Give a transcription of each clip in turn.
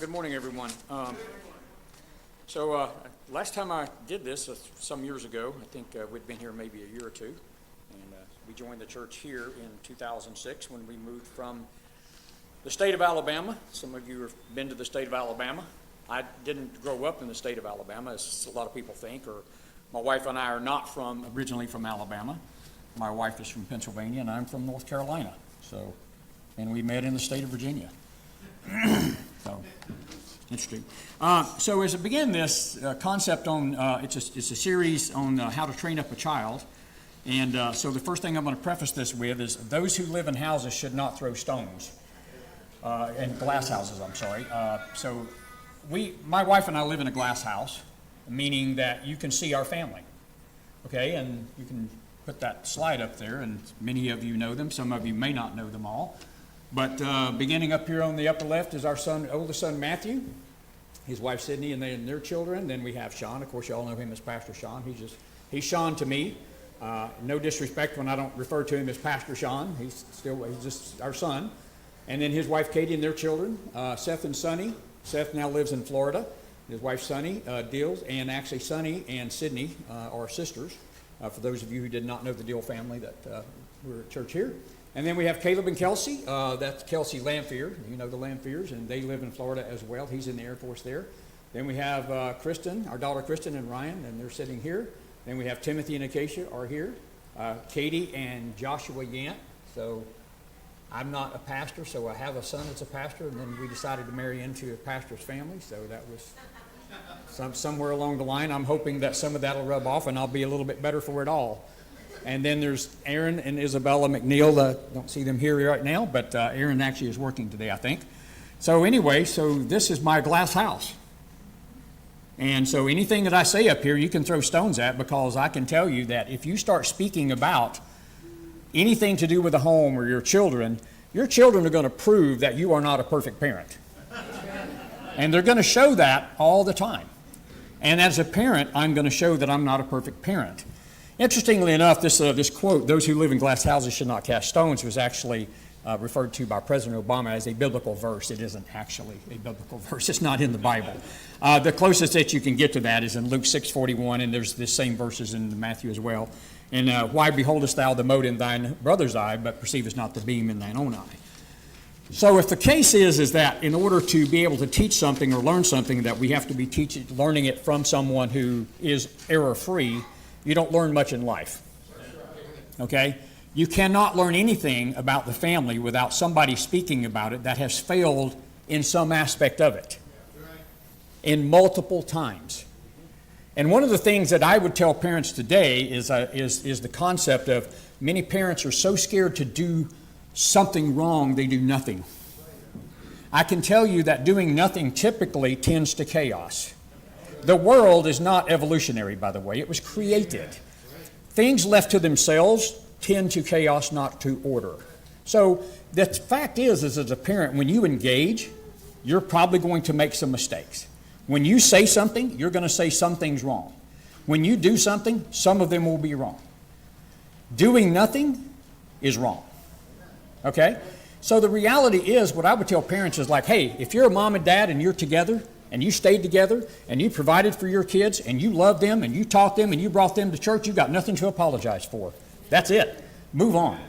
Good morning, everyone. Last time I did this, some years ago, I think we'd been here maybe a year or two, and we joined the church here in 2006 when we moved from the state of Alabama. Some of you have been to the state of Alabama. I didn't grow up in the state of Alabama, as a lot of people think, or my wife and I are not originally from Alabama. My wife is from Pennsylvania, and I'm from North Carolina. And we met in the state of Virginia. So, interesting. So as I begin this concept on, it's a series on how to train up a child. And so the first thing I'm going to preface this with is those who live in houses should not throw stones. In glass houses, I'm sorry. My wife and I live in a glass house, meaning that you can see our family. Okay, and you can put that slide up there, and many of you know them. Some of you may not know them all. But beginning up here on the upper left is our oldest son, Matthew, his wife, Sydney, and their children. Then we have Sean. Of course, you all know him as Pastor Sean. He's Sean to me. No disrespect when I don't refer to him as Pastor Sean. He's just our son. And then his wife, Katie, and their children, Seth and Sonny. Seth now lives in Florida. His wife, Sonny, Dills, and actually Sonny and Sydney are sisters. For those of you who did not know the Dill family that we're at church here. And then we have Caleb and Kelsey. That's Kelsey Lamphere. You know the Lampheres, and they live in Florida as well. He's in the Air Force there. Then we have Kristen, our daughter Kristen and Ryan, and they're sitting here. Then we have Timothy and Acacia are here. Katie and Joshua Yant. So I'm not a pastor, so I have a son that's a pastor, and then we decided to marry into a pastor's family. So that was somewhere along the line. I'm hoping that some of that will rub off, and I'll be a little bit better for it all. And then there's Aaron and Isabella McNeil. Don't see them here right now, but Aaron actually is working today, I think. So anyway, this is my glass house. And so anything that I say up here, you can throw stones at, because I can tell you that if you start speaking about anything to do with the home or your children are going to prove that you are not a perfect parent. And they're going to show that all the time. And as a parent, I'm going to show that I'm not a perfect parent. Interestingly enough, this quote, "Those who live in glass houses should not cast stones," was actually referred to by President Obama as a biblical verse. It isn't actually a biblical verse. It's not in the Bible. The closest that you can get to that is in Luke 6:41, and there's the same verses in Matthew as well. And "Why beholdest thou the mote in thine brother's eye, but perceivest not the beam in thine own eye?" So if the case is that in order to be able to teach something or learn something, that we have to be learning it from someone who is error-free, you don't learn much in life. Okay? You cannot learn anything about the family without somebody speaking about it that has failed in some aspect of it, in multiple times. And one of the things that I would tell parents today is the concept of many parents are so scared to do something wrong, they do nothing. I can tell you that doing nothing typically tends to chaos. The world is not evolutionary, by the way. It was created. Things left to themselves tend to chaos, not to order. So the fact is as a parent, when you engage, you're probably going to make some mistakes. When you say something, you're going to say some things wrong. When you do something, some of them will be wrong. Doing nothing is wrong. Okay? So the reality is, what I would tell parents is like, hey, if you're a mom and dad and you're together, and you stayed together, and you provided for your kids, and you loved them, and you taught them, and you brought them to church, you've got nothing to apologize for. That's it. Move on.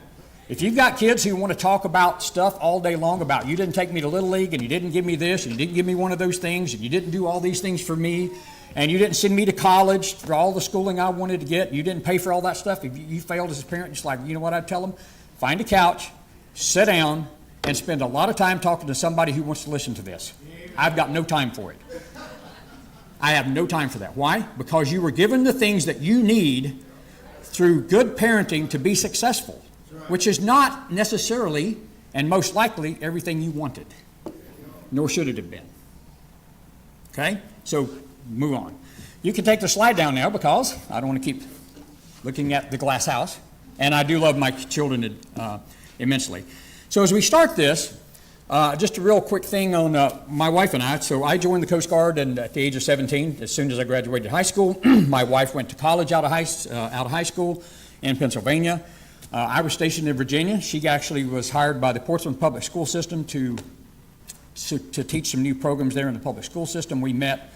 If you've got kids who want to talk about stuff all day long about you didn't take me to Little League, and you didn't give me this, and you didn't give me one of those things, and you didn't do all these things for me, and you didn't send me to college for all the schooling I wanted to get, and you didn't pay for all that stuff, if you failed as a parent, it's like, you know what I'd tell them? Find a couch, sit down, and spend a lot of time talking to somebody who wants to listen to this. I've got no time for it. I have no time for that. Why? Because you were given the things that you need through good parenting to be successful, which is not necessarily and most likely everything you wanted, nor should it have been. Okay? So move on. You can take the slide down now, because I don't want to keep looking at the glass house, and I do love my children immensely. So as we start this, just a real quick thing on my wife and I. So I joined the Coast Guard at the age of 17. As soon as I graduated high school, my wife went to college out of high school in Pennsylvania. I was stationed in Virginia. She actually was hired by the Portsmouth Public School System to to teach some new programs there in the public school system. We met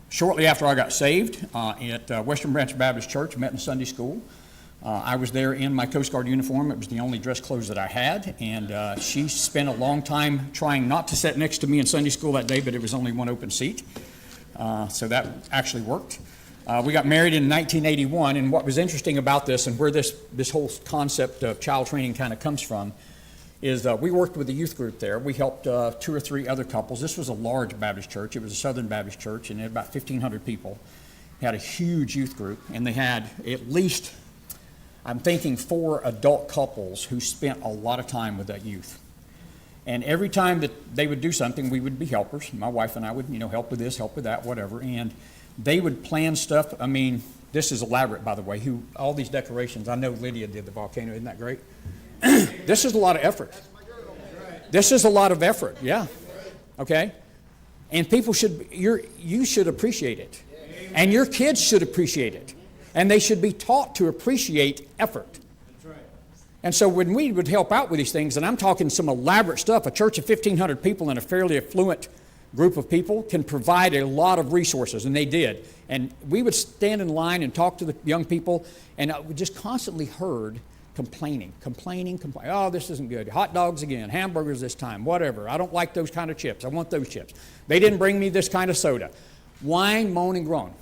shortly after I got saved at Western Branch Baptist Church, met in Sunday school. I was there in my Coast Guard uniform. It was the only dress clothes that I had, and she spent a long time trying not to sit next to me in Sunday school that day, but it was only one open seat, so that actually worked. We got married in 1981, and what was interesting about this and where this whole concept of child training kind of comes from is we worked with a youth group there. We helped 2 or 3 other couples. This was a large Baptist church. It was a Southern Baptist church, and it had about 1,500 people. They had a huge youth group, and they had at least, I'm thinking, 4 adult couples who spent a lot of time with that youth. And every time that they would do something, we would be helpers. My wife and I would, help with this, help with that, whatever. And they would plan stuff. I mean, this is elaborate, by the way. All these decorations. I know Lydia did the volcano. Isn't that great? This is a lot of effort. This is a lot of effort. Yeah. Okay. And people you should appreciate it, and your kids should appreciate it, and they should be taught to appreciate effort. And so when we would help out with these things, and I'm talking some elaborate stuff, a church of 1,500 people and a fairly affluent group of people can provide a lot of resources, and they did. And we would stand in line and talk to the young people, and we just constantly heard complaining. Oh, this isn't good. Hot dogs again, hamburgers this time, whatever. I don't like those kind of chips. I want those chips. They didn't bring me this kind of soda. Whine, moan, and groan.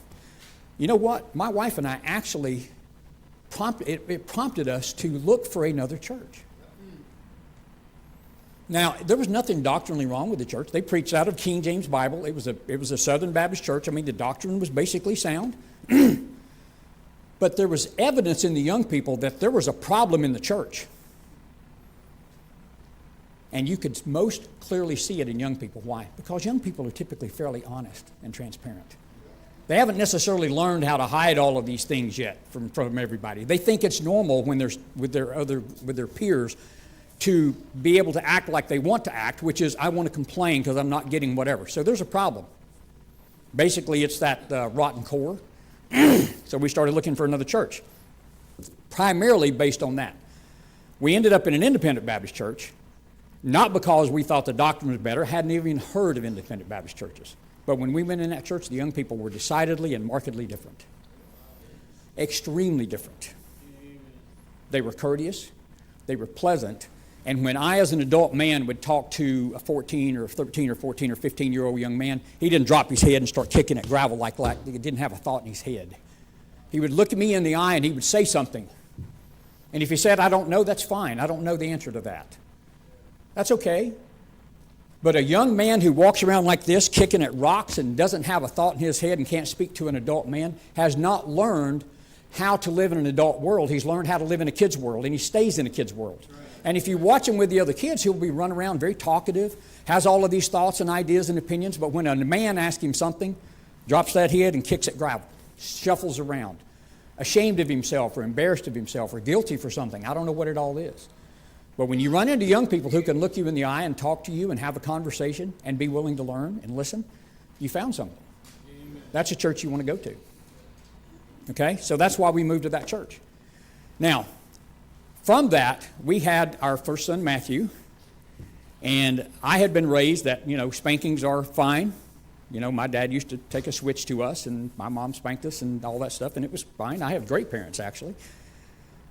You know what? My wife and I actually prompted us to look for another church. Now, there was nothing doctrinally wrong with the church. They preached out of King James Bible. It was a Southern Baptist church. I mean, the doctrine was basically sound. But there was evidence in the young people that there was a problem in the church. And you could most clearly see it in young people. Why? Because young people are typically fairly honest and transparent. They haven't necessarily learned how to hide all of these things yet from everybody. They think it's normal when they're with their peers to be able to act like they want to act, which is, I want to complain because I'm not getting whatever. So there's a problem. Basically, it's that rotten core. So we started looking for another church, primarily based on that. We ended up in an independent Baptist church, not because we thought the doctrine was better, hadn't even heard of independent Baptist churches. But when we went in that church, the young people were decidedly and markedly different. Extremely different. They were courteous. They were pleasant. And when I, as an adult man, would talk to a 14 or 13 or 14 or 15-year-old young man, he didn't drop his head and start kicking at gravel like he didn't have a thought in his head. He would look at me in the eye and he would say something. And if he said, I don't know, that's fine. I don't know the answer to that. That's okay. But a young man who walks around like this, kicking at rocks and doesn't have a thought in his head and can't speak to an adult man, has not learned how to live in an adult world. He's learned how to live in a kid's world, and he stays in a kid's world. And if you watch him with the other kids, he'll be running around very talkative, has all of these thoughts and ideas and opinions, but when a man asks him something, drops that head and kicks at gravel, shuffles around, ashamed of himself or embarrassed of himself or guilty for something. I don't know what it all is. But when you run into young people who can look you in the eye and talk to you and have a conversation and be willing to learn and listen, you found something. Amen. That's a church you want to go to. Okay? So that's why we moved to that church. Now, from that, we had our first son, Matthew, and I had been raised that, spankings are fine. My dad used to take a switch to us, and my mom spanked us and all that stuff, and it was fine. I have great parents, actually.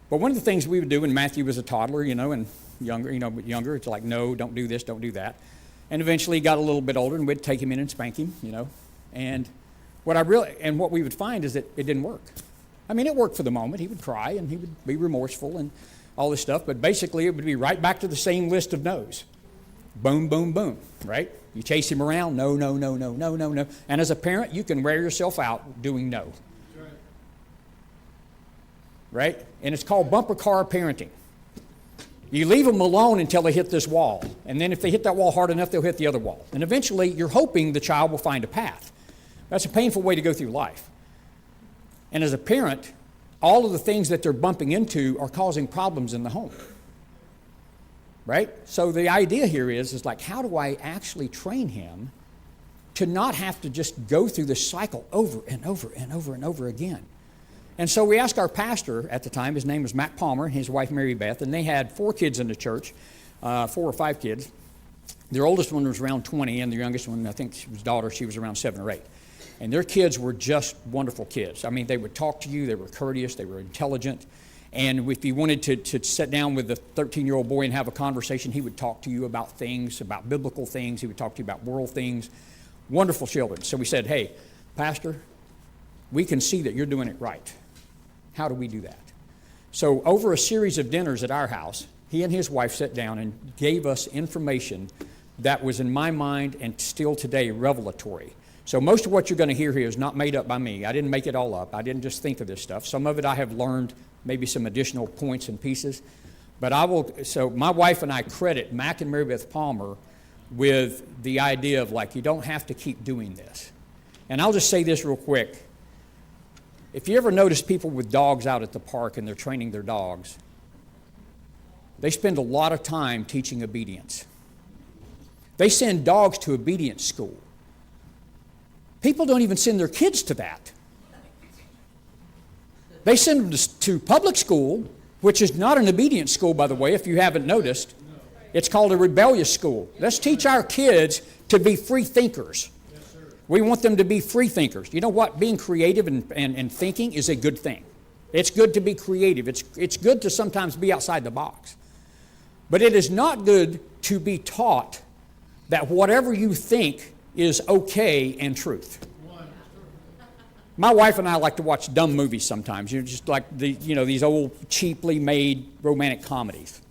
But one of the things we would do when Matthew was a toddler, and younger, it's like, no, don't do this, don't do that. And eventually he got a little bit older, and we'd take him in and spank him, And what we would find is that it didn't work. I mean, it worked for the moment. He would cry, and he would be remorseful and all this stuff, but basically it would be right back to the same list of no's. Boom, boom, boom, right? You chase him around, no, no, no, no, no, no, no. And as a parent, you can wear yourself out doing no. Right? And it's called bumper car parenting. You leave them alone until they hit this wall. And then if they hit that wall hard enough, they'll hit the other wall. And eventually, you're hoping the child will find a path. That's a painful way to go through life. And as a parent, all of the things that they're bumping into are causing problems in the home. Right? So the idea here is like, how do I actually train him to not have to just go through this cycle over and over and over and over again? And so we asked our pastor at the time, his name was Matt Palmer, and his wife Mary Beth, and they had 4 kids in the church, 4 or 5 kids. Their oldest one was around 20, and the youngest one, I think she was daughter, she was around 7 or 8. And their kids were just wonderful kids. I mean, they would talk to you, they were courteous, they were intelligent. And if you wanted to sit down with the 13-year-old boy and have a conversation, he would talk to you about things, about biblical things. He would talk to you about world things. Wonderful children. So we said, hey, Pastor, we can see that you're doing it right. How do we do that? So over a series of dinners at our house, he and his wife sat down and gave us information that was in my mind and still today revelatory. So most of what you're going to hear here is not made up by me. I didn't make it all up. I didn't just think of this stuff. Some of it I have learned, maybe some additional points and pieces. But so my wife and I credit Mac and Mary Beth Palmer with the idea of like, you don't have to keep doing this. And I'll just say this real quick. If you ever notice people with dogs out at the park and they're training their dogs, they spend a lot of time teaching obedience. They send dogs to obedience school. People don't even send their kids to that. They send them to public school, which is not an obedience school, by the way, if you haven't noticed. It's called a rebellious school. Let's teach our kids to be free thinkers. We want them to be free thinkers. You know what? Being creative and thinking is a good thing. It's good to be creative. It's good to sometimes be outside the box. But it is not good to be taught that whatever you think is okay and truth. My wife and I like to watch dumb movies sometimes. You know, just like these old cheaply made romantic comedies.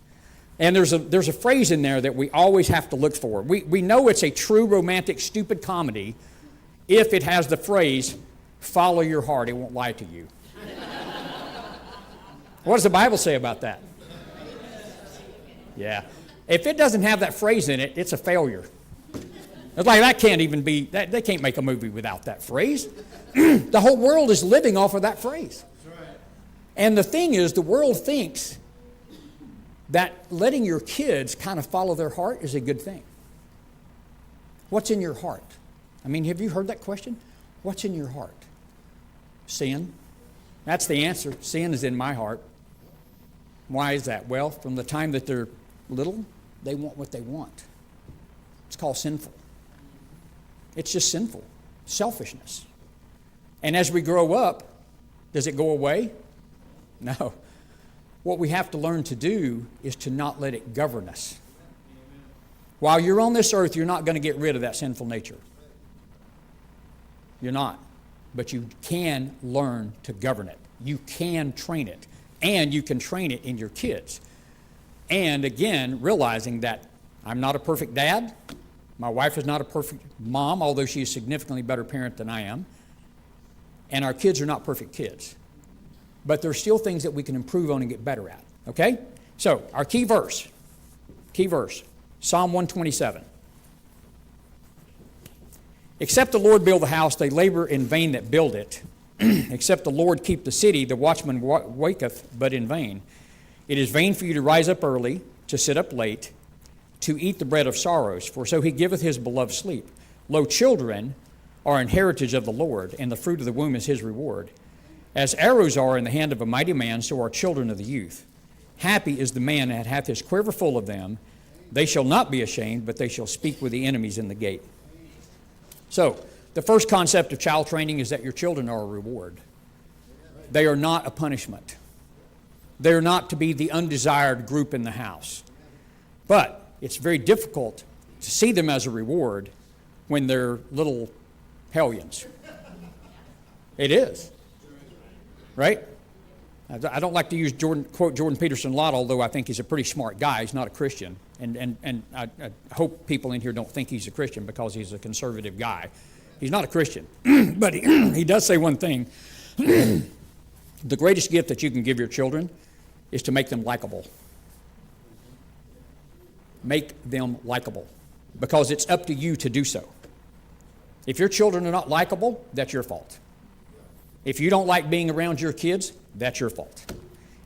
And there's a phrase in there that we always have to look for. We know it's a true romantic stupid comedy if it has the phrase, follow your heart, it won't lie to you. What does the Bible say about that? Yeah. If it doesn't have that phrase in it, it's a failure. It's like that can't even be, they can't make a movie without that phrase. The whole world is living off of that phrase. And the thing is, the world thinks that letting your kids kind of follow their heart is a good thing. What's in your heart? I mean, have you heard that question? What's in your heart? Sin. That's the answer. Sin is in my heart. Why is that? Well, from the time that they're little, they want what they want. It's called sinful. It's just sinful. Selfishness. And as we grow up, does it go away? No. What we have to learn to do is to not let it govern us. While you're on this earth, you're not going to get rid of that sinful nature. You're not. But you can learn to govern it. You can train it. And you can train it in your kids. And again, realizing that I'm not a perfect dad. My wife is not a perfect mom, although she is a significantly better parent than I am. And our kids are not perfect kids. But there's still things that we can improve on and get better at. Okay? So, our key verse, Psalm 127. Except the Lord build the house, they labor in vain that build it. Except the Lord keep the city, the watchman waketh but in vain. It is vain for you to rise up early, to sit up late, to eat the bread of sorrows, for so he giveth his beloved sleep. Lo, children are an heritage of the Lord, and the fruit of the womb is his reward. As arrows are in the hand of a mighty man, so are children of the youth. Happy is the man that hath his quiver full of them. They shall not be ashamed, but they shall speak with the enemies in the gate. So, the first concept of child training is that your children are a reward. They are not a punishment. They are not to be the undesired group in the house. But it's very difficult to see them as a reward when they're little hellions. It is. Right? I don't like to use quote Jordan Peterson a lot, although I think he's a pretty smart guy. He's not a Christian. And I hope people in here don't think he's a Christian because he's a conservative guy. He's not a Christian. But he does say one thing. The greatest gift that you can give your children is to make them likable. Make them likable. Because it's up to you to do so. If your children are not likable, that's your fault. If you don't like being around your kids, that's your fault.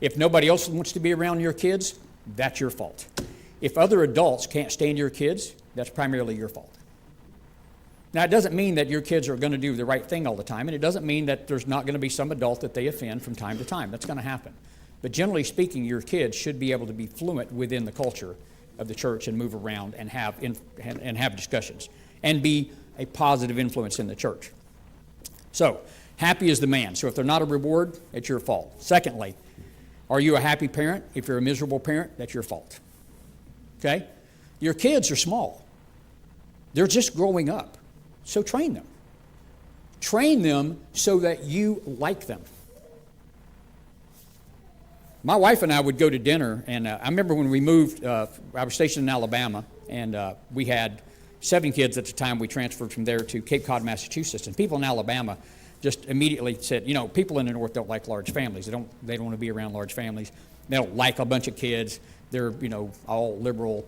If nobody else wants to be around your kids, that's your fault. If other adults can't stand your kids, that's primarily your fault. Now, it doesn't mean that your kids are going to do the right thing all the time, and it doesn't mean that there's not going to be some adult that they offend from time to time. That's going to happen. But generally speaking, your kids should be able to be fluent within the culture of the church and move around and have discussions and be a positive influence in the church. So, happy is the man. So if they're not a reward, it's your fault. Secondly, are you a happy parent? If you're a miserable parent, that's your fault. Okay? Your kids are small. They're just growing up. So train them. Train them so that you like them. My wife and I would go to dinner, and I remember when we moved, I was stationed in Alabama, and we had 7 kids at the time. We transferred from there to Cape Cod, Massachusetts, and people in Alabama just immediately said, you know, people in the north don't like large families. They don't want to be around large families. They don't like a bunch of kids. They're, you know, all liberal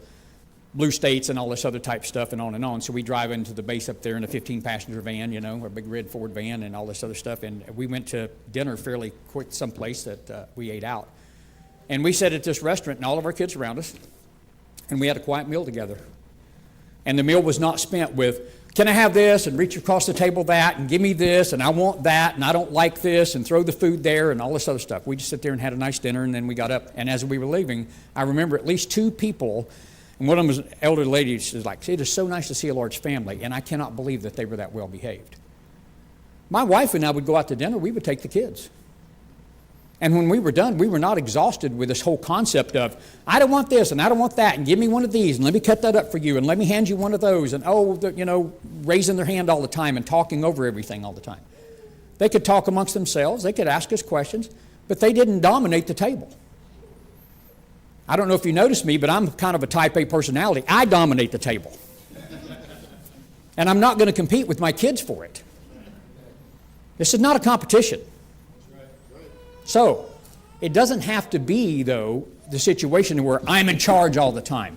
blue states and all this other type stuff and on and on. So we drive into the base up there in a 15-passenger van, you know, a big red Ford van and all this other stuff. And we went to dinner fairly quick someplace that we ate out. And we sat at this restaurant and all of our kids around us, and we had a quiet meal together. And the meal was not spent with, can I have this, and reach across the table that, and give me this, and I want that, and I don't like this, and throw the food there, and all this other stuff. We just sat there and had a nice dinner, and then we got up. And as we were leaving, I remember at least 2 people, and one of them was an elderly lady. She was like, it is so nice to see a large family, and I cannot believe that they were that well behaved. My wife and I would go out to dinner. We would take the kids. And when we were done, we were not exhausted with this whole concept of, I don't want this and I don't want that, and give me one of these, and let me cut that up for you, and let me hand you one of those, and you know, raising their hand all the time and talking over everything all the time. They could talk amongst themselves, they could ask us questions, but they didn't dominate the table. I don't know if you noticed me, but I'm kind of a type A personality. I dominate the table. And I'm not going to compete with my kids for it. This is not a competition. So, it doesn't have to be, though, the situation where I'm in charge all the time.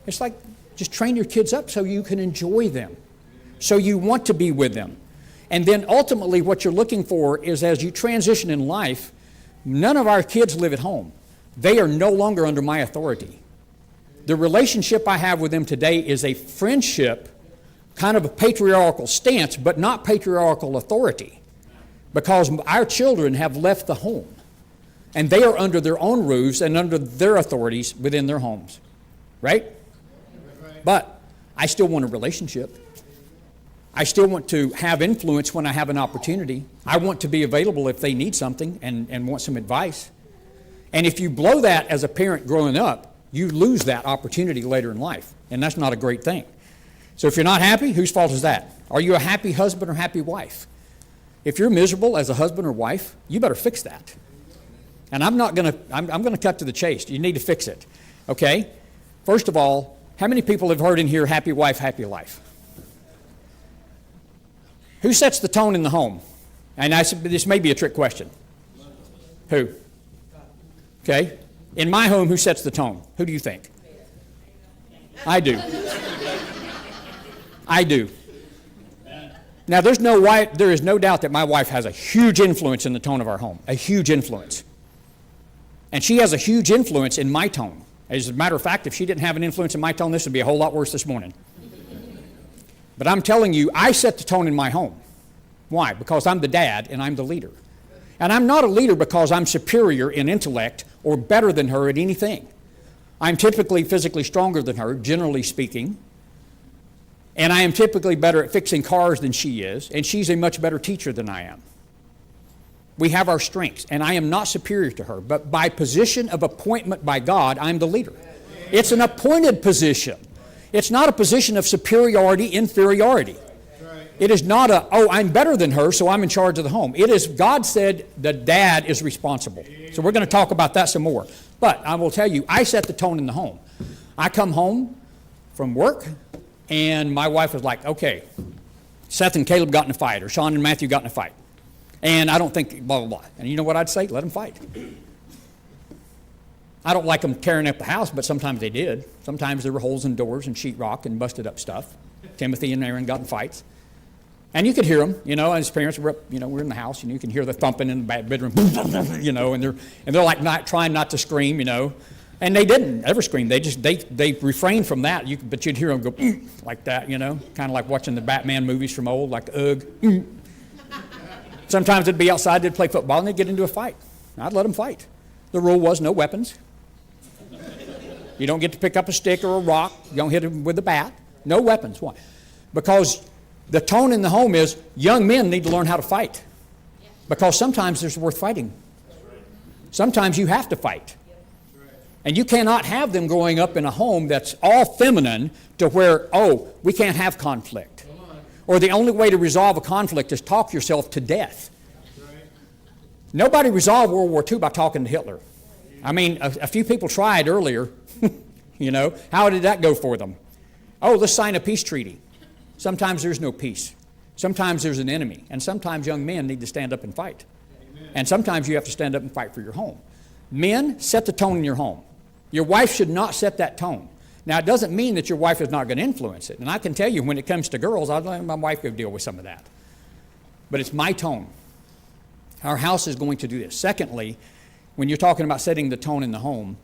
It's like, just train your kids up so you can enjoy them, so you want to be with them. And then ultimately what you're looking for is, as you transition in life, none of our kids live at home. They are no longer under my authority. The relationship I have with them today is a friendship, kind of a patriarchal stance, but not patriarchal authority. Because our children have left the home, and they are under their own roofs and under their authorities within their homes, right? But I still want a relationship. I still want to have influence when I have an opportunity. I want to be available if they need something and want some advice. And if you blow that as a parent growing up, you lose that opportunity later in life, and that's not a great thing. So if you're not happy, whose fault is that? Are you a happy husband or happy wife? If you're miserable as a husband or wife, you better fix that. And I'm going to cut to the chase. You need to fix it. Okay? First of all, how many people have heard in here, happy wife, happy life? Who sets the tone in the home? And this may be a trick question. Who? Okay? In my home, who sets the tone? Who do you think? I do. I do. Now, there is no doubt that my wife has a huge influence in the tone of our home, a huge influence. And she has a huge influence in my tone. As a matter of fact, if she didn't have an influence in my tone, this would be a whole lot worse this morning. But I'm telling you, I set the tone in my home. Why? Because I'm the dad and I'm the leader. And I'm not a leader because I'm superior in intellect or better than her at anything. I'm typically physically stronger than her, generally speaking. And I am typically better at fixing cars than she is, and she's a much better teacher than I am. We have our strengths, and I am not superior to her, but by position of appointment by God, I'm the leader. It's an appointed position. It's not a position of superiority, inferiority. It is not I'm better than her, so I'm in charge of the home. It is, God said the dad is responsible. So we're going to talk about that some more. But I will tell you, I set the tone in the home. I come home from work, and my wife was like, okay, Seth and Caleb got in a fight, or Sean and Matthew got in a fight. And I don't think, blah, blah, blah. And you know what I'd say? Let them fight. I don't like them tearing up the house, but sometimes they did. Sometimes there were holes in doors and sheetrock and busted up stuff. Timothy and Aaron got in fights. And you could hear them, you know, as parents were up, you know, we're in the house, and you can hear the thumping in the bedroom, you know, and they're like trying not to scream, you know. And they didn't ever scream. They refrained from that. But you'd hear them go like that, you know, kind of like watching the Batman movies from old, like ugh. Sometimes they'd be outside, they'd play football, and they'd get into a fight. I'd let them fight. The rule was no weapons. You don't get to pick up a stick or a rock. You don't hit them with a bat. No weapons. Why? Because the tone in the home is young men need to learn how to fight. Because sometimes there's worth fighting. Sometimes you have to fight. And you cannot have them growing up in a home that's all feminine to where, oh, we can't have conflict. Or the only way to resolve a conflict is talk yourself to death. Nobody resolved World War II by talking to Hitler. I mean, a few people tried earlier. You know, how did that go for them? Oh, let's sign a peace treaty. Sometimes there's no peace. Sometimes there's an enemy. And sometimes young men need to stand up and fight. And sometimes you have to stand up and fight for your home. Men, set the tone in your home. Your wife should not set that tone. Now, it doesn't mean that your wife is not going to influence it. And I can tell you, when it comes to girls, I'd let my wife go deal with some of that. But it's my tone. Our house is going to do this. Secondly, when you're talking about setting the tone in the home,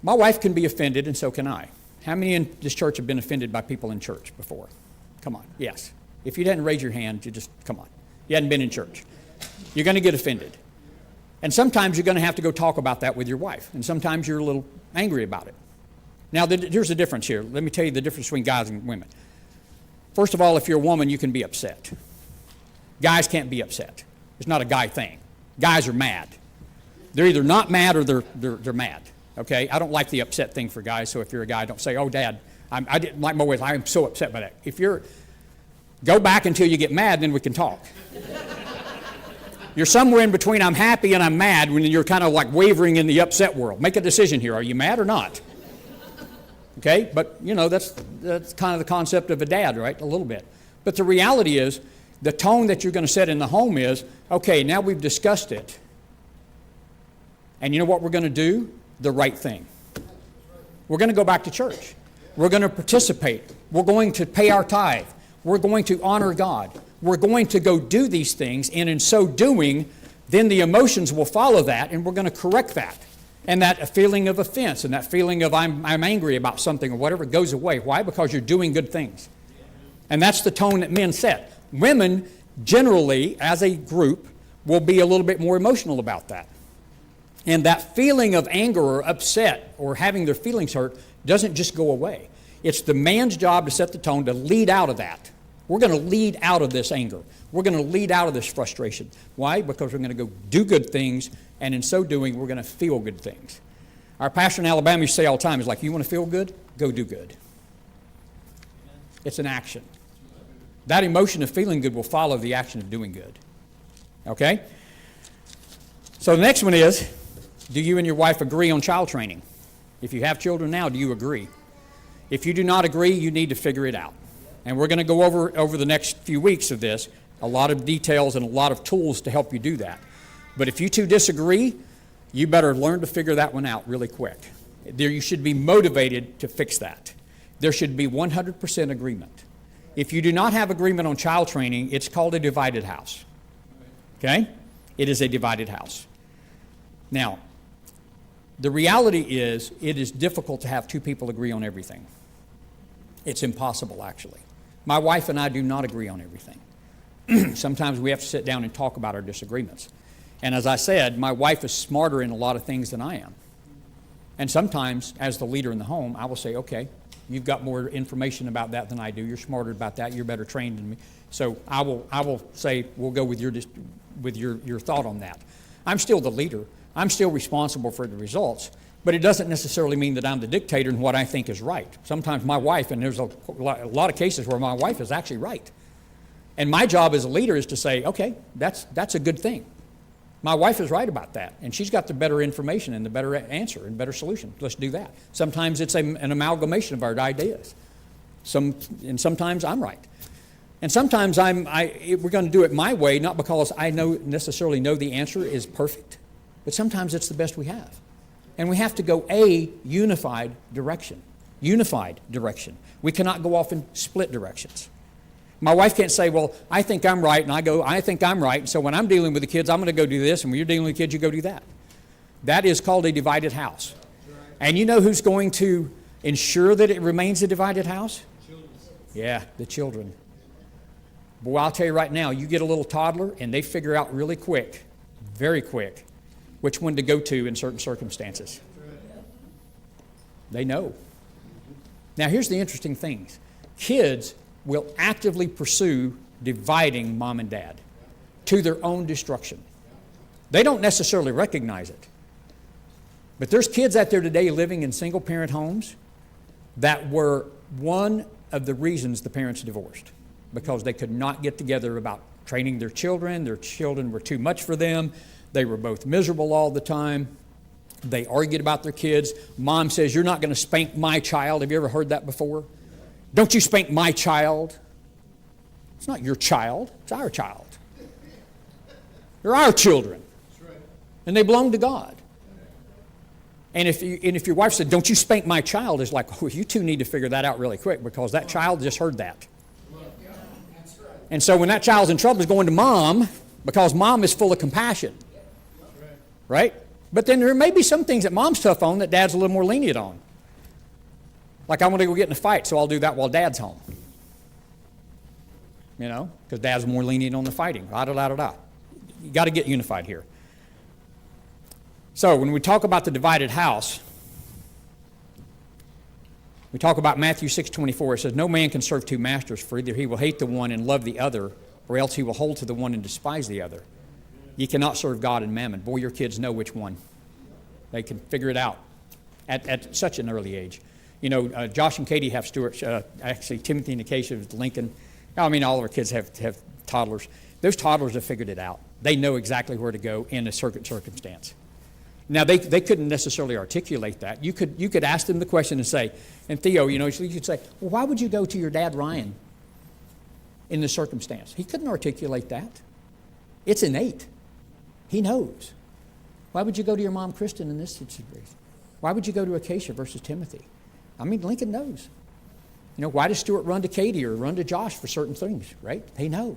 my wife can be offended, and so can I. How many in this church have been offended by people in church before? Come on, yes. If you didn't raise your hand, you just, come on. You hadn't been in church. You're going to get offended. And sometimes you're going to have to go talk about that with your wife. And sometimes you're a little angry about it. Now, here's the difference here. Let me tell you the difference between guys and women. First of all, if you're a woman, you can be upset. Guys can't be upset. It's not a guy thing. Guys are mad. They're either not mad or they're mad. Okay? I don't like the upset thing for guys, so if you're a guy, don't say, oh, Dad, I didn't like my wife. I'm so upset by that. Go back until you get mad, then we can talk. You're somewhere in between I'm happy and I'm mad when you're kind of like wavering in the upset world. Make a decision here. Are you mad or not? Okay? But, you know, that's kind of the concept of a dad, right? A little bit. But the reality is, the tone that you're going to set in the home is, okay, now we've discussed it. And you know what we're going to do? The right thing. We're going to go back to church. We're going to participate. We're going to pay our tithe. We're going to honor God. We're going to go do these things, and in so doing, then the emotions will follow that, and we're going to correct that. And that feeling of offense and that feeling of I'm angry about something or whatever goes away. Why? Because you're doing good things. And that's the tone that men set. Women, generally, as a group, will be a little bit more emotional about that. And that feeling of anger or upset or having their feelings hurt doesn't just go away. It's the man's job to set the tone, to lead out of that. We're going to lead out of this anger. We're going to lead out of this frustration. Why? Because we're going to go do good things, and in so doing, we're going to feel good things. Our pastor in Alabama used to say all the time, he's like, you want to feel good? Go do good. It's an action. That emotion of feeling good will follow the action of doing good. Okay? So the next one is, do you and your wife agree on child training? If you have children now, do you agree? If you do not agree, you need to figure it out. And we're going to go over the next few weeks of this, a lot of details and a lot of tools to help you do that. But if you two disagree, you better learn to figure that one out really quick. You should be motivated to fix that. There should be 100% agreement. If you do not have agreement on child training, it's called a divided house. Okay? It is a divided house. Now, the reality is, it is difficult to have two people agree on everything. It's impossible, actually. My wife and I do not agree on everything. Sometimes we have to sit down and talk about our disagreements. And as I said, my wife is smarter in a lot of things than I am. And sometimes, as the leader in the home, I will say, okay, you've got more information about that than I do. You're smarter about that. You're better trained than me. So I will say, we'll go with your thought on that. I'm still the leader. I'm still responsible for the results. But it doesn't necessarily mean that I'm the dictator in what I think is right. Sometimes my wife, and there's a lot of cases where my wife is actually right. And my job as a leader is to say, okay, that's a good thing. My wife is right about that, and she's got the better information and the better answer and better solution. Let's do that. Sometimes it's an amalgamation of our ideas. And sometimes I'm right. And sometimes we're going to do it my way, not because I necessarily know the answer is perfect, but sometimes it's the best we have. And we have to go a unified direction. Unified direction. We cannot go off in split directions. My wife can't say, well, I think I'm right, and I think I'm right, and so when I'm dealing with the kids, I'm going to go do this, and when you're dealing with the kids, you go do that. That is called a divided house. And you know who's going to ensure that it remains a divided house? Yeah, the children. Boy, I'll tell you right now, you get a little toddler, and they figure out really quick, very quick, which one to go to in certain circumstances. They know. Now, here's the interesting things. Kids will actively pursue dividing mom and dad to their own destruction. They don't necessarily recognize it. But there's kids out there today living in single-parent homes that were one of the reasons the parents divorced, because they could not get together about training their children. Their children were too much for them. They were both miserable all the time. They argued about their kids. Mom says, "You're not going to spank my child." Have you ever heard that before? "Don't you spank my child." It's not your child. It's our child. They're our children. And they belong to God. And if your wife said, "Don't you spank my child," it's like, oh, you two need to figure that out really quick, because that child just heard that. And so when that child's in trouble, it's going to mom, because mom is full of compassion. Right? But then there may be some things that mom's tough on that dad's a little more lenient on. Like, I want to go get in a fight, so I'll do that while dad's home. You know, because dad's more lenient on the fighting. Da-da-da-da-da. You got to get unified here. So when we talk about the divided house, we talk about Matthew 6:24. It says, "No man can serve two masters, for either he will hate the one and love the other, or else he will hold to the one and despise the other. You cannot serve God and mammon." Boy, your kids know which one. They can figure it out at such an early age. You know, Josh and Katie have Stewart, actually Timothy and Acacia with Lincoln. I mean, all of our kids have toddlers. Those toddlers have figured it out. They know exactly where to go in a certain circumstance. Now, they couldn't necessarily articulate that. You could ask them the question and say, and Theo, you know, you could say, "Well, why would you go to your dad Ryan in this circumstance?" He couldn't articulate that. It's innate. He knows. Why would you go to your mom Kristen in this situation? Why would you go to Acacia versus Timothy? I mean, Lincoln knows. You know, why does Stewart run to Katie or run to Josh for certain things, right? They know.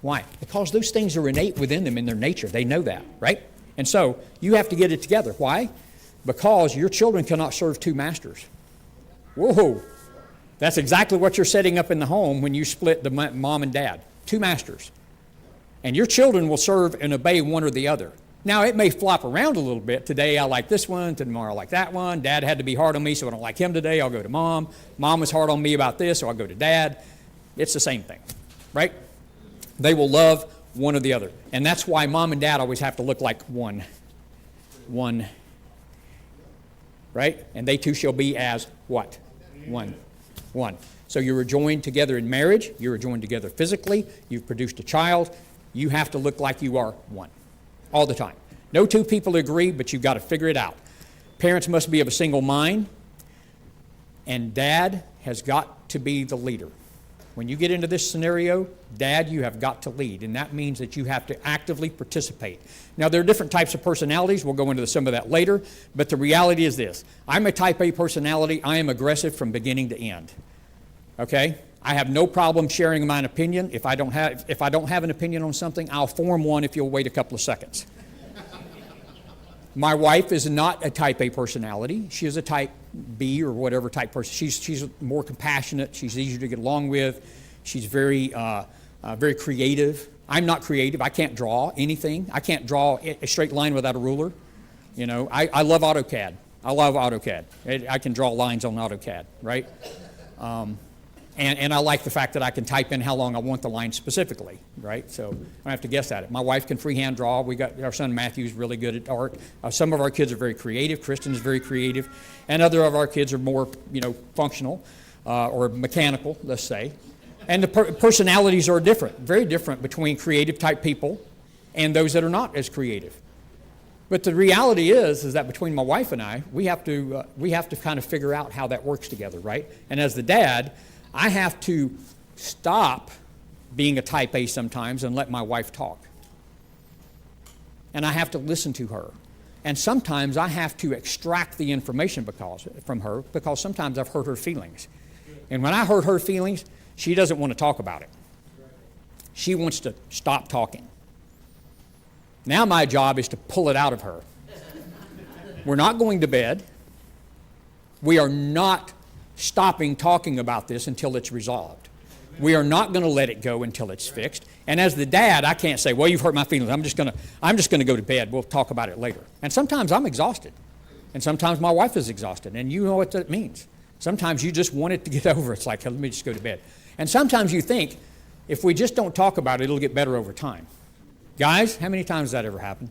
Why? Because those things are innate within them in their nature. They know that, right? And so you have to get it together. Why? Because your children cannot serve two masters. Whoa. That's exactly what you're setting up in the home when you split the mom and dad. Two masters. And your children will serve and obey one or the other. Now, it may flop around a little bit. Today I like this one, tomorrow I like that one. Dad had to be hard on me, so I don't like him today. I'll go to mom. Mom was hard on me about this, so I'll go to dad. It's the same thing, right? They will love one or the other. And that's why mom and dad always have to look like one. One. Right? And they two shall be as what? One. One. So you were joined together in marriage. You were joined together physically. You've produced a child. You have to look like you are one. All the time. No two people agree, but you've got to figure it out. Parents must be of a single mind. And dad has got to be the leader. When you get into this scenario, dad, you have got to lead, and that means that you have to actively participate. Now, there are different types of personalities. We'll go into some of that later, but the reality is this. I'm a type A personality. I am aggressive from beginning to end. Okay? I have no problem sharing my opinion. If I don't have an opinion on something, I'll form one if you'll wait a couple of seconds. My wife is not a type A personality. She is a type B or whatever type person. She's more compassionate. She's easier to get along with. She's very creative. I'm not creative. I can't draw anything. I can't draw a straight line without a ruler. You know, I love AutoCAD. I love AutoCAD. I can draw lines on AutoCAD, right? And I like the fact that I can type in how long I want the line specifically, right? So I don't have to guess at it. My wife can freehand draw. We got our son Matthew's really good at art. Some of our kids are very creative. Kristen is very creative, and other of our kids are more, functional or mechanical, let's say. And the personalities are different, very different between creative type people and those that are not as creative. But the reality is that between my wife and I, we have to kind of figure out how that works together, right? And as the dad, I have to stop being a type A sometimes and let my wife talk. And I have to listen to her. And sometimes I have to extract the information from her because sometimes I've hurt her feelings. And when I hurt her feelings, she doesn't want to talk about it. She wants to stop talking. Now my job is to pull it out of her. We're not going to bed. We are not stopping talking about this until it's resolved. We are not going to let it go until it's fixed. And as the dad, I can't say, "Well, you've hurt my feelings. I'm just going to go to bed. We'll talk about it later." And sometimes I'm exhausted. And sometimes my wife is exhausted, and you know what that means. Sometimes you just want it to get over. It's like, let me just go to bed. And sometimes you think, if we just don't talk about it, it'll get better over time. Guys, how many times has that ever happened?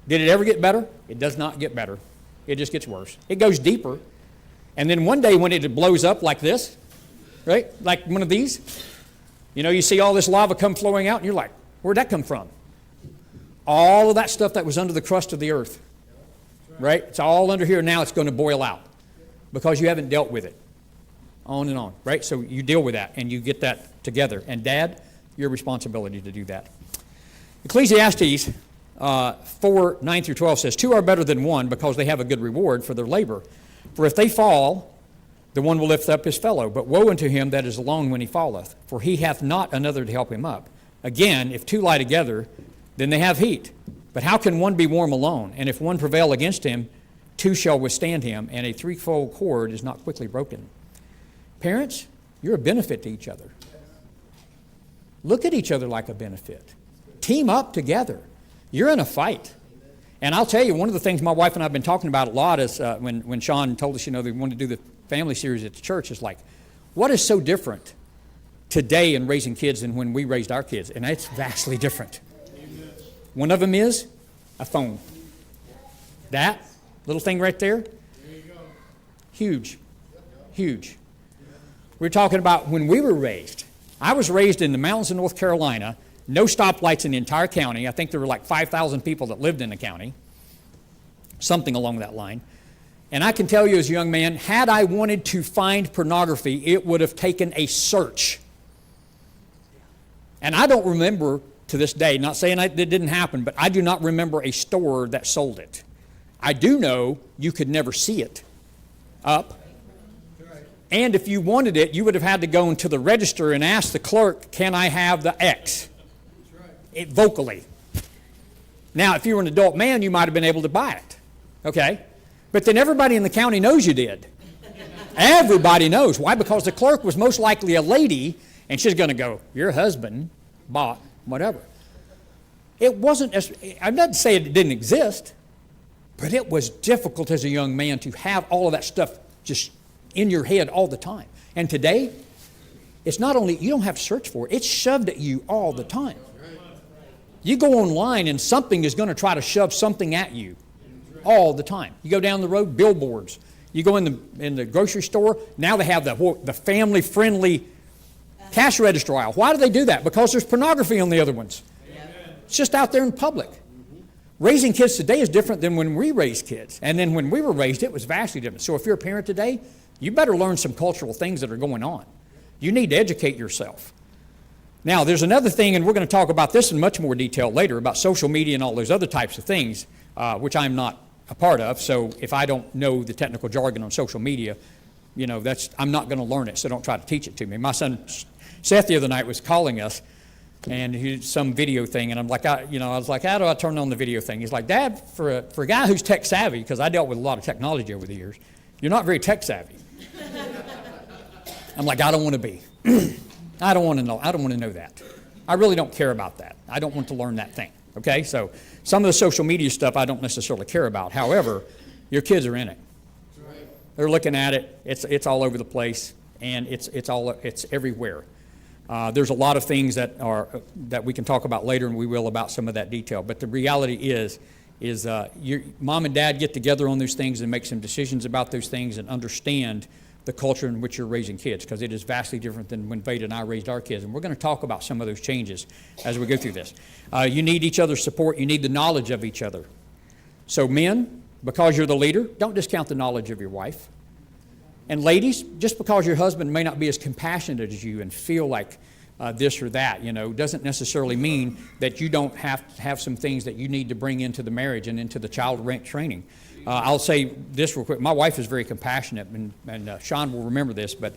Did it ever get better? It does not get better. It just gets worse. It goes deeper. And then one day when it blows up like this, right? Like one of these, you see all this lava come flowing out, and you're like, where'd that come from? All of that stuff that was under the crust of the earth, right? It's all under here. Now it's going to boil out because you haven't dealt with it. On and on, right? So you deal with that, and you get that together. And Dad, your responsibility to do that. Ecclesiastes 4, 9 through 12 says, 2 are better than one because they have a good reward for their labor. For if they fall, the one will lift up his fellow. But woe unto him that is alone when he falleth, for he hath not another to help him up. Again, if 2 lie together, then they have heat. But how can one be warm alone? And if one prevail against him, 2 shall withstand him, and a threefold cord is not quickly broken. Parents, you're a benefit to each other. Look at each other like a benefit. Team up together. You're in a fight. And I'll tell you, one of the things my wife and I have been talking about a lot is when Sean told us, they wanted to do the family series at the church, is like, what is so different today in raising kids than when we raised our kids? And it's vastly different. Amen. One of them is a phone. That little thing right there, huge, huge. We're talking about when we were raised. I was raised in the mountains of North Carolina, no stoplights in the entire county. I think there were like 5,000 people that lived in the county, something along that line. And I can tell you as a young man, had I wanted to find pornography, it would have taken a search. And I don't remember to this day, not saying it didn't happen, but I do not remember a store that sold it. I do know you could never see it up. And if you wanted it, you would have had to go into the register and ask the clerk, can I have the X? Vocally. Now, if you were an adult man, you might have been able to buy it. Okay? But then everybody in the county knows you did. Everybody knows. Why? Because the clerk was most likely a lady, and she's going to go, your husband bought whatever. It wasn't, I'm not saying it didn't exist, but it was difficult as a young man to have all of that stuff just in your head all the time. And today, it's not only, you don't have to search for it, it's shoved at you all the time. You go online and something is going to try to shove something at you all the time. You go down the road, billboards. You go in the grocery store, now they have the family-friendly cash register aisle. Why do they do that? Because there's pornography on the other ones. Amen. It's just out there in public. Raising kids today is different than when we raised kids. And then when we were raised, it was vastly different. So if you're a parent today, you better learn some cultural things that are going on. You need to educate yourself. Now, there's another thing, and we're going to talk about this in much more detail later, about social media and all those other types of things, which I'm not a part of. So if I don't know the technical jargon on social media, I'm not going to learn it, so don't try to teach it to me. My son Seth the other night was calling us, and he did some video thing, and I'm like, I was like, how do I turn on the video thing? He's like, Dad, for a guy who's tech savvy, because I dealt with a lot of technology over the years, you're not very tech savvy. I'm like, I don't want to be. I don't want to know. I don't want to know that. I really don't care about that. I don't want to learn that thing. Okay, so some of the social media stuff I don't necessarily care about. However, your kids are in it. They're looking at it. It's all over the place, and it's everywhere. There's a lot of things that we can talk about later, and we will about some of that detail. But the reality is your mom and dad get together on those things and make some decisions about those things and understand the culture in which you're raising kids, because it is vastly different than when Veda and I raised our kids. And we're going to talk about some of those changes as we go through this. You need each other's support. You need the knowledge of each other. So men, because you're the leader, don't discount the knowledge of your wife. And ladies, just because your husband may not be as compassionate as you and feel like this or that, doesn't necessarily mean that you don't have some things that you need to bring into the marriage and into the child training. I'll say this real quick. My wife is very compassionate, and Sean will remember this, but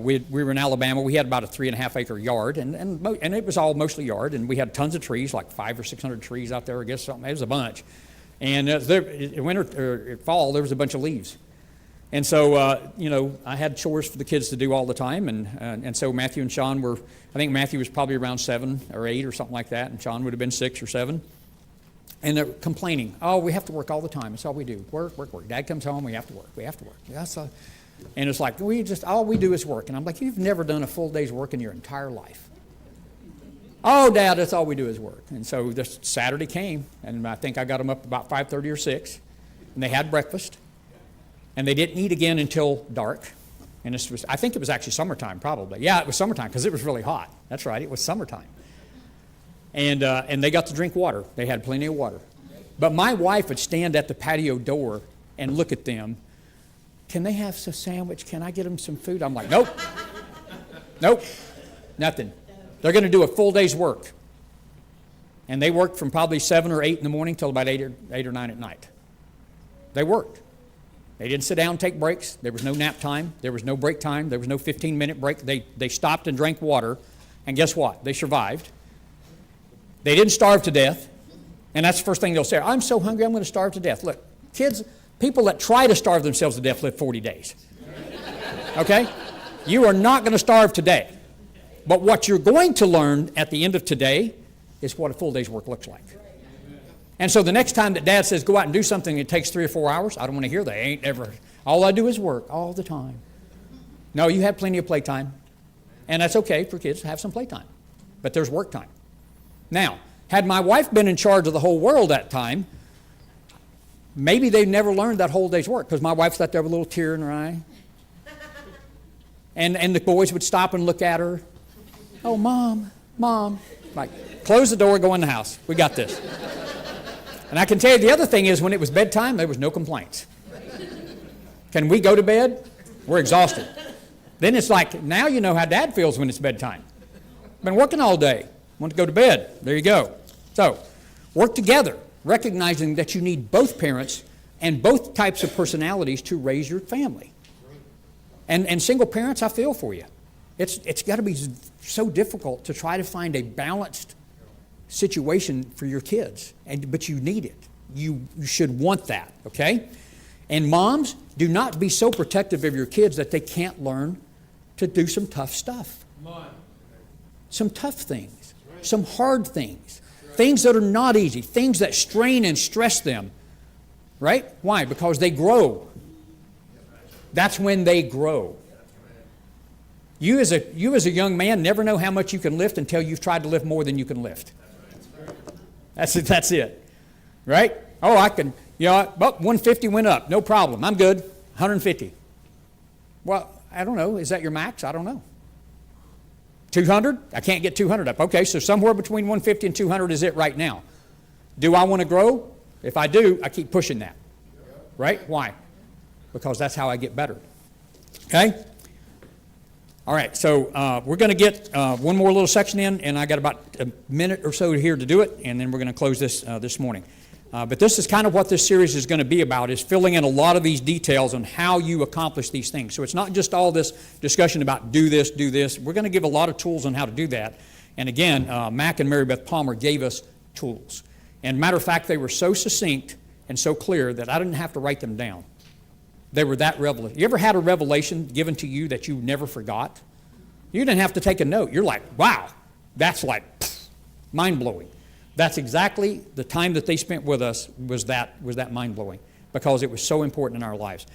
we were in Alabama. We had about a 3.5 acre yard, and it was all mostly yard, and we had tons of trees, like 500 or 600 trees out there, I guess something. It was a bunch. And fall, there was a bunch of leaves. And so, I had chores for the kids to do all the time, and so Matthew and Sean I think Matthew was probably around 7 or 8 or something like that, and Sean would have been 6 or 7. And they're complaining, oh, we have to work all the time. That's all we do. Work, work, work. Dad comes home, we have to work. We have to work. And it's like, all we do is work. And I'm like, you've never done a full day's work in your entire life. Oh, Dad, that's all we do is work. And so this Saturday came, and I think I got them up about 5:30 or 6, and they had breakfast. And they didn't eat again until dark. And I think it was actually summertime, probably. Yeah, it was summertime, because it was really hot. That's right, it was summertime. And they got to drink water. They had plenty of water. But my wife would stand at the patio door and look at them. Can they have a sandwich? Can I get them some food? I'm like, nope. Nope. Nothing. They're going to do a full day's work. And they worked from probably 7 or 8 in the morning till about 8 or 9 at night. They worked. They didn't sit down and take breaks. There was no nap time. There was no break time. There was no 15-minute break. They stopped and drank water. And guess what? They survived. They didn't starve to death. And that's the first thing they'll say. I'm so hungry, I'm going to starve to death. Look, kids, people that try to starve themselves to death live 40 days. Okay? You are not going to starve today. But what you're going to learn at the end of today is what a full day's work looks like. And so the next time that Dad says, go out and do something that takes 3 or 4 hours, I don't want to hear that. Ain't ever. All I do is work all the time. No, you have plenty of playtime. And that's okay for kids to have some playtime. But there's work time. Now, had my wife been in charge of the whole world that time, maybe they'd never learned that whole day's work, because my wife sat there with a little tear in her eye. And the boys would stop and look at her. Oh, Mom. Like, close the door, go in the house. We got this. And I can tell you the other thing is, when it was bedtime, there was no complaints. Can we go to bed? We're exhausted. Then it's like, now you know how Dad feels when it's bedtime. Been working all day. Want to go to bed. There you go. So, work together, recognizing that you need both parents and both types of personalities to raise your family. And single parents, I feel for you. It's got to be so difficult to try to find a balanced situation for your kids, but you need it. You should want that, okay? And moms, do not be so protective of your kids that they can't learn to do some tough stuff. Some tough things. Some hard things. Things that are not easy. Things that strain and stress them. Right? Why? Because they grow. That's when they grow. You as a young man never know how much you can lift until you've tried to lift more than you can lift. That's it. Right? Oh, I can, 150 went up. No problem. I'm good. 150. Well, I don't know. Is that your max? I don't know. 200? I can't get 200 up. Okay, so somewhere between 150 and 200 is it right now. Do I want to grow? If I do, I keep pushing that. Right? Why? Because that's how I get better. Okay? All right, so we're going to get one more little section in, and I got about a minute or so here to do it, and then we're going to close this this morning. But this is kind of what this series is going to be about, is filling in a lot of these details on how you accomplish these things. So it's not just all this discussion about do this, do this. We're going to give a lot of tools on how to do that. And again, Mac and Mary Beth Palmer gave us tools. And matter of fact, they were so succinct and so clear that I didn't have to write them down. They were that revelation. You ever had a revelation given to you that you never forgot? You didn't have to take a note. You're like, wow, that's like mind-blowing. That's exactly the time that they spent with us was that mind-blowing, because it was so important in our lives.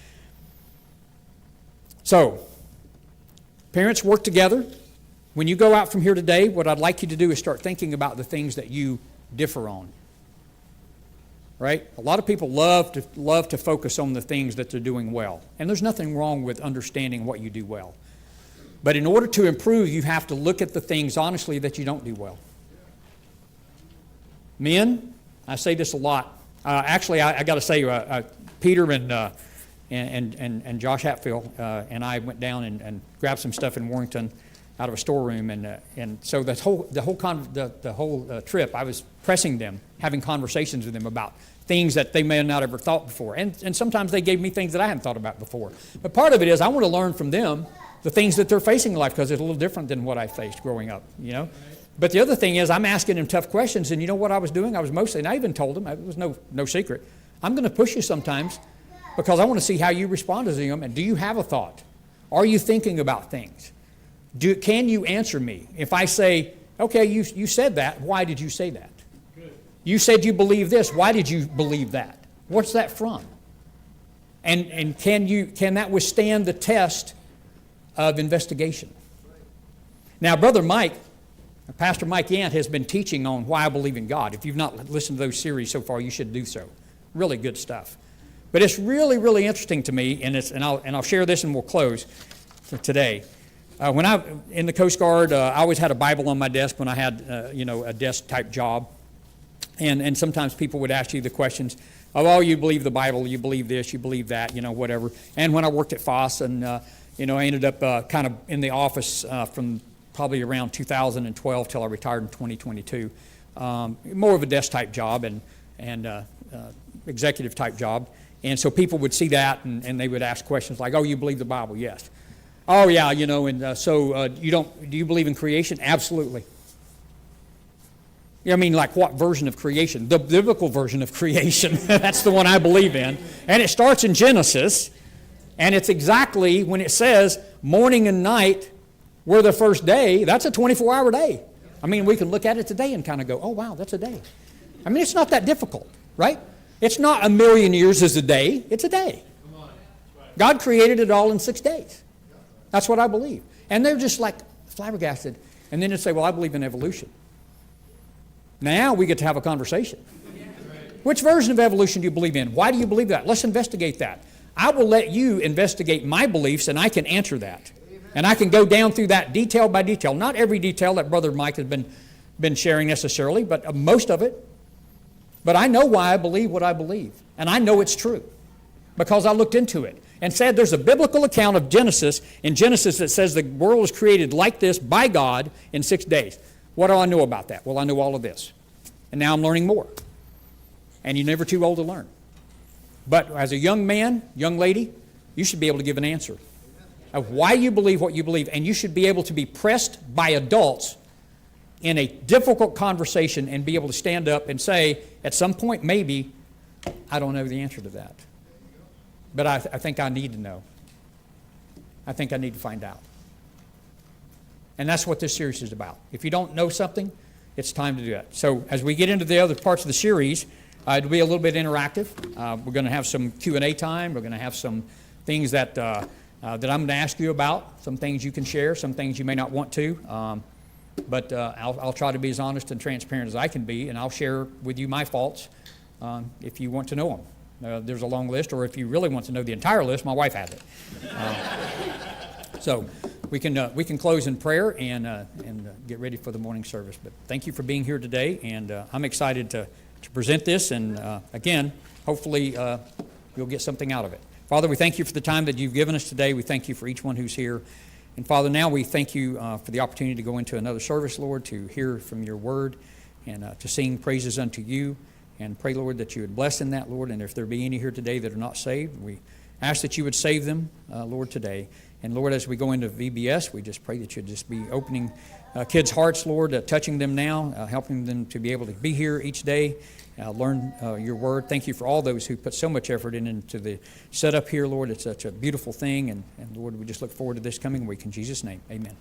So, parents, work together. When you go out from here today, what I'd like you to do is start thinking about the things that you differ on. Right? A lot of people love to focus on the things that they're doing well. And there's nothing wrong with understanding what you do well. But in order to improve, you have to look at the things honestly that you don't do well. Men, I say this a lot. Actually, I got to say, Peter and Josh Hatfield and I went down and grabbed some stuff in Warrington out of a storeroom, and so the whole trip, I was pressing them, having conversations with them about things that they may have not ever thought before, and sometimes they gave me things that I hadn't thought about before. But part of it is I want to learn from them the things that they're facing in life, because it's a little different than what I faced growing up, But the other thing is, I'm asking them tough questions, and you know what I was doing? I was mostly, and I even told them, it was no secret, I'm going to push you sometimes because I want to see how you respond to them, and do you have a thought? Are you thinking about things? Can you answer me? If I say, okay, you said that, why did you say that? Good. You said you believe this. Why did you believe that? What's that from? And can that withstand the test of investigation? Now, Brother Mike, Pastor Mike Yant has been teaching on why I believe in God. If you've not listened to those series so far, you should do so. Really good stuff. But it's really, really interesting to me, and I'll share this and we'll close for today. When I in the Coast Guard, I always had a Bible on my desk when I had a desk type job, and sometimes people would ask you the questions. Oh, you believe the Bible, you believe this, you believe that, whatever. And when I worked at Foss, and I ended up kind of in the office from probably around 2012 till I retired in 2022. More of a desk type job and executive type job. And so people would see that and they would ask questions like, oh, you believe the Bible? Yes. Oh, yeah, do you believe in creation? Absolutely. I mean, like what version of creation? The biblical version of creation. That's the one I believe in. And it starts in Genesis, and it's exactly when it says morning and night were the first day. That's a 24-hour day. I mean, we can look at it today and kind of go, oh, wow, that's a day. I mean, it's not that difficult, right? It's not a million years is a day. It's a day. God created it all in 6 days. That's what I believe. And they're just like flabbergasted. And then they say, well, I believe in evolution. Now we get to have a conversation. Which version of evolution do you believe in? Why do you believe that? Let's investigate that. I will let you investigate my beliefs, and I can answer that. And I can go down through that detail by detail. Not every detail that Brother Mike has been sharing necessarily, but most of it. But I know why I believe what I believe. And I know it's true because I looked into it and said there's a biblical account of Genesis in Genesis that says the world was created like this by God in 6 days. What do I know about that? Well, I know all of this. And now I'm learning more. And you're never too old to learn. But as a young man, young lady, you should be able to give an answer of why you believe what you believe. And you should be able to be pressed by adults in a difficult conversation and be able to stand up and say, at some point, maybe, I don't know the answer to that. But I think I need to know. I think I need to find out. And that's what this series is about. If you don't know something, it's time to do that. So as we get into the other parts of the series, it'll be a little bit interactive. We're going to have some Q&A time. We're going to have some things that I'm going to ask you about, some things you can share, some things you may not want to. But I'll try to be as honest and transparent as I can be, and I'll share with you my faults if you want to know them. There's a long list, or if you really want to know the entire list, my wife has it. So we can close in prayer and get ready for the morning service. But thank you for being here today, and I'm excited to present this, and again, hopefully you'll get something out of it. Father, we thank you for the time that you've given us today. We thank you for each one who's here. And Father, now we thank you for the opportunity to go into another service, Lord, to hear from your word and to sing praises unto you. And pray, Lord, that you would bless in that, Lord. And if there be any here today that are not saved, we ask that you would save them, Lord, today. And Lord, as we go into VBS, we just pray that you'd just be opening kids' hearts, Lord, touching them now, helping them to be able to be here each day, learn your word. Thank you for all those who put so much effort into the setup here, Lord. It's such a beautiful thing. And Lord, we just look forward to this coming week. In Jesus' name, amen.